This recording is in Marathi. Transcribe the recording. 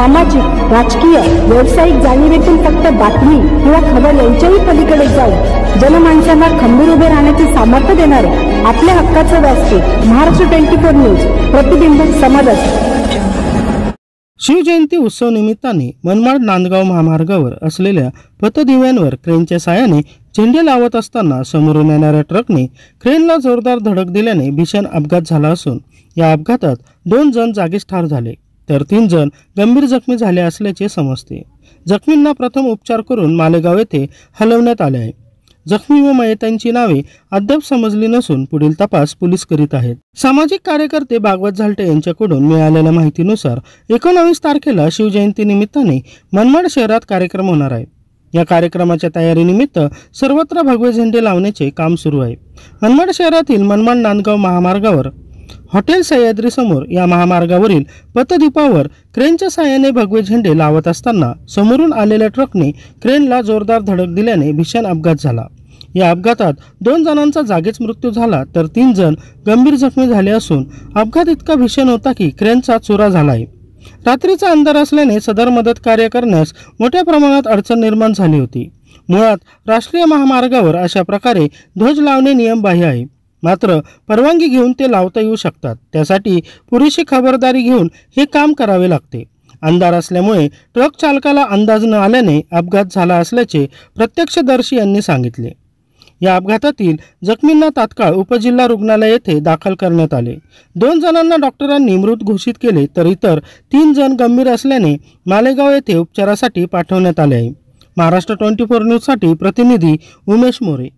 सामाजिक, राजकीय, व्यावसायिक जाणीवेतून फक्त बातमी किंवा खबर यांच्याही पलीकडे जाऊन जनमानसांना खंबीर उभे राहण्याचे सामर्थ्य देणारे आपल्या हक्काचे व्यासपीठ महाराष्ट्र 24 न्यूज, प्रतिबिंब समाजाचे। शिवजयंती उत्सव निमित्ताने मनमाड नांदगाव महामार्गावर असलेल्या पथदिव्यांवर क्रेनच्या साहाय्याने झेंडे लावत असताना समोरून येणाऱ्या ट्रकने क्रेनला जोरदार धडक दिल्याने भीषण अपघात झाला असून या अपघातात 2 जण जागीच ठार झाले तर 3 जण गंभीर जखमी झाले असल्याचे समजते। जखमींना प्रथम उपचार करून मालेगाव येथे हलवण्यात आले आहे। जखमी व मयतांची नावे अद्याप समजली नसून पुढील तपास पोलीस करीत आहेत। सामाजिक कार्यकर्ते भागवत झालटे यांच्याकडून मिळालेल्या माहितीनुसार 19 तारखेला शिवजयंती निमित्ताने मनमाड शहरात कार्यक्रम होणार आहे। या कार्यक्रमाच्या तयारीनिमित्त सर्वत्र भगवे झेंडे लावण्याचे काम सुरू आहे। मनमाड शहरातील मनमाड नांदगाव महामार्गावर हॉटेल सह्याद्री समोर या महामार्गावरील पथदीपावर क्रेनच्या साहाय्याने भगवे झेंडे लावत असताना समोरून आलेल्या ट्रकने क्रेनला जोरदार धडक दिल्याने भीषण अपघात झाला। या अपघातात 2 जणांचा जागीच मृत्यू झाला तर 3 जण गंभीर जखमी झाले असून अपघात इतका भीषण होता की क्रेनचा चुरा झाला आहे। रात्रीचा अंधार असल्याने सदर मदत कार्य करण्यास मोठ्या प्रमाणात अडचण निर्माण झाली होती। मुळात राष्ट्रीय महामार्गावर अशा प्रकारे ध्वज लावणे नियमबाह्य आहे, मात्र परवानगी घेऊन ते लावता येऊ शकतात। त्यासाठी पुरेशी खबरदारी घेऊन हे काम करावे लागते। अंधार असल्यामुळे ट्रक चालकाला अंदाज न आल्याने अपघात झाला असल्याचे प्रत्यक्षदर्शी यांनी सांगितले। या अपघातातील जखमींना तात्काळ उपजिल्हा रुग्णालय येथे दाखल करण्यात आले। 2 जणांना डॉक्टरांनी मृत घोषित केले तर इतर 3 जण गंभीर असल्याने मालेगाव येथे उपचारासाठी पाठवण्यात आले आहे। महाराष्ट्र 24 न्यूज साठी प्रतिनिधी उमेश मोरे।